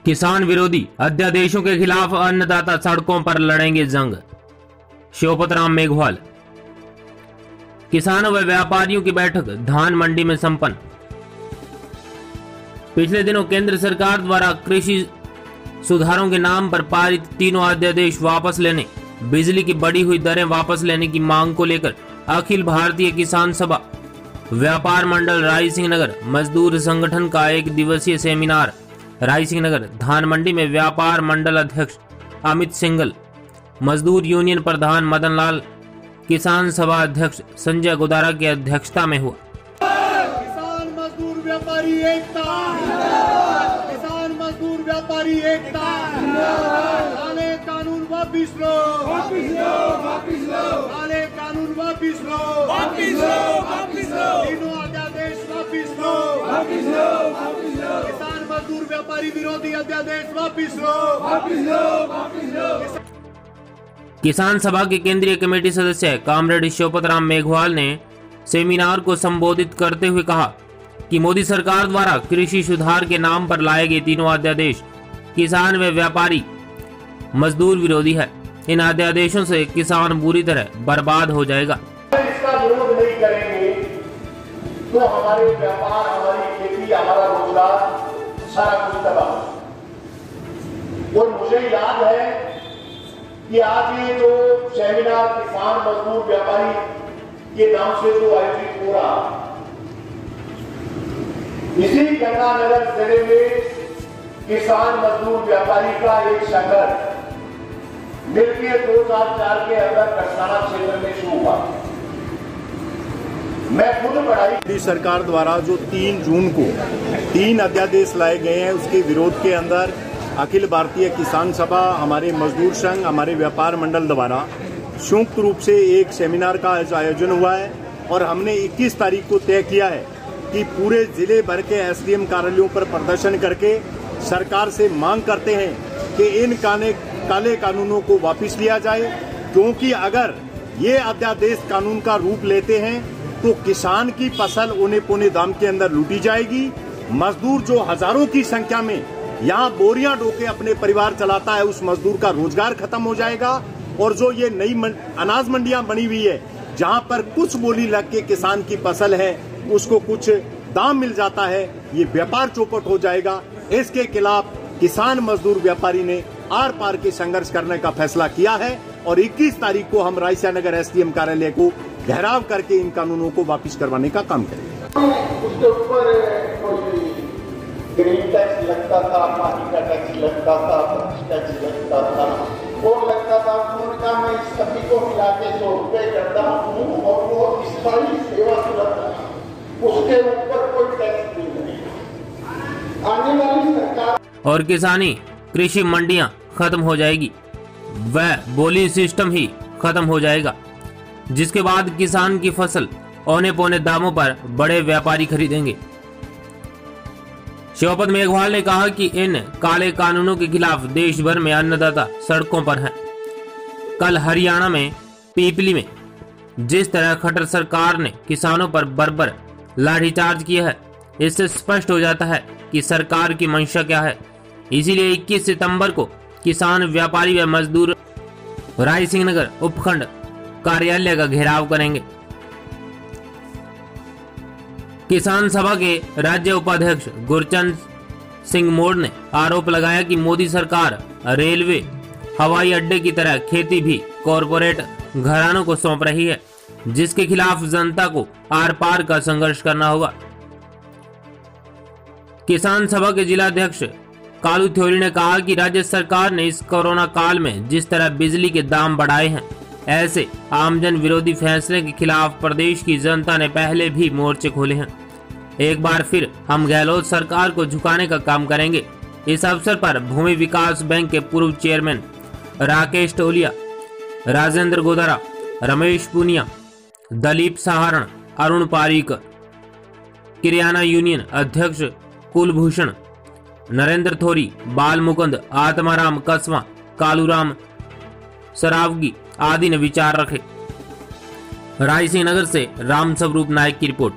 किसान विरोधी अध्यादेशों के खिलाफ अन्नदाता सड़कों पर लड़ेंगे जंग। शिवपत राम मेघवाल। किसानों व व्यापारियों की बैठक धान मंडी में संपन्न। पिछले दिनों केंद्र सरकार द्वारा कृषि सुधारों के नाम पर पारित तीनों अध्यादेश वापस लेने, बिजली की बढ़ी हुई दरें वापस लेने की मांग को लेकर अखिल भारतीय किसान सभा व्यापार मंडल रायसिंह नगर मजदूर संगठन का एक दिवसीय सेमिनार रायसिंह नगर धान मंडी में व्यापार मंडल अध्यक्ष अमित सिंघल, मजदूर यूनियन प्रधान मदन लाल, किसान सभा अध्यक्ष संजय गोदारा की अध्यक्षता में हुआ। किसान मजदूर व्यापारी एकता, किसान मजदूर व्यापारी एकता, काले कानून वापिस लो, काले कानून वापिस लो, तीनों अध्यादेश वापिस लो, किसान मजदूर व्यापारी विरोधी अध्यादेश वापिस लो। किसान सभा के केंद्रीय कमेटी सदस्य कामरेड शिवपत राम मेघवाल ने सेमिनार को संबोधित करते हुए कहा कि मोदी सरकार द्वारा कृषि सुधार के नाम पर लाए गए तीनों अध्यादेश किसान व व्यापारी मजदूर विरोधी है। इन अध्यादेशों से किसान बुरी तरह बर्बाद हो जाएगा। इसका विरोध नहीं करेंगे तो हमारे व्यापार, हमारी खेती, हमारा रोजगार सारा कुछ तबाह। और मुझे याद है कि आज ये जो सेमिनार किसान मजदूर व्यापारी के नाम से जो आयोजित हो रहा, इसी गंगानगर जिले में किसान मजदूर व्यापारी का एक संगठन मिलकर 2004 के अंदर करसाना क्षेत्र में शुरू हुआ। मैं खुद पढ़ाई सरकार द्वारा जो 3 जून को 3 अध्यादेश लाए गए हैं, उसके विरोध के अंदर अखिल भारतीय किसान सभा, हमारे मजदूर संघ, हमारे व्यापार मंडल द्वारा संयुक्त रूप से एक सेमिनार का आयोजन हुआ है और हमने 21 तारीख को तय किया है कि पूरे जिले भर के एसडीएम कार्यालयों पर प्रदर्शन करके सरकार से मांग करते हैं कि इन काले कानूनों को वापस लिया जाए, क्योंकि अगर ये अध्यादेश कानून का रूप लेते हैं तो किसान की फसल औने पौने दाम के अंदर लूटी जाएगी। मजदूर जो हजारों की संख्या में यहाँ बोरियां ढोके अपने परिवार चलाता है, उस मजदूर का रोजगार खत्म हो जाएगा। और जो ये नई अनाज मंडियां बनी हुई है, जहां पर कुछ बोली लग के किसान की फसल है उसको कुछ दाम मिल जाता है, ये व्यापार चौपट हो जाएगा। इसके खिलाफ किसान मजदूर व्यापारी ने आर पार के संघर्ष करने का फैसला किया है और 21 तारीख को हम रायसिंह नगर एसडीएम कार्यालय को घेराव करके इन कानूनों को वापस करवाने का काम करेंगे। उसके ऊपर ग्रीन टैक्स लगता था, पानी का टैक्स लगता था, टैक्स लगता था, और लगता था। उन्होंने कहा मैं इस सभी को मिला के 100 रुपए करता हूँ और वो स्थायी सेवा सुलभता है, उसके ऊपर कोई टैक्स नहीं। आने वाली सरकार और किसानी कृषि मंडियां खत्म हो जाएगी, वह बोली सिस्टम ही खत्म हो जाएगा, जिसके बाद किसान की फसल औने पौने दामों पर बड़े व्यापारी खरीदेंगे। शिवपत मेघवाल ने कहा कि इन काले कानूनों के खिलाफ देश भर में अन्नदाता सड़कों पर हैं। कल हरियाणा में पीपली में जिस तरह खट्टर सरकार ने किसानों पर बर्बर लाठीचार्ज किया है, इससे स्पष्ट हो जाता है कि सरकार की मंशा क्या है। इसीलिए 21 सितंबर को किसान, व्यापारी व मजदूर रायसिंह नगर उपखंड कार्यालय का घेराव करेंगे। किसान सभा के राज्य उपाध्यक्ष गुरचंद सिंह मोड़ ने आरोप लगाया कि मोदी सरकार रेलवे, हवाई अड्डे की तरह खेती भी कॉरपोरेट घरानों को सौंप रही है, जिसके खिलाफ जनता को आर पार का संघर्ष करना होगा। किसान सभा के जिलाध्यक्ष कालू थ्योरी ने कहा कि राज्य सरकार ने इस कोरोना काल में जिस तरह बिजली के दाम बढ़ाए हैं, ऐसे आमजन विरोधी फैसले के खिलाफ प्रदेश की जनता ने पहले भी मोर्चे खोले हैं। एक बार फिर हम गहलोत सरकार को झुकाने का काम करेंगे। इस अवसर पर भूमि विकास बैंक के पूर्व चेयरमैन राकेश टोलिया, राजेंद्र गोदारा, रमेश पुनिया, दलीप सहारण, अरुण पारीकर, किराना यूनियन अध्यक्ष कुलभूषण, नरेंद्र थोरी, बाल मुकुंद, आत्माराम कसवा, कालूराम सरावगी आदि ने विचार रखे। रायसिंह नगर से राम स्वरूप नायक की रिपोर्ट।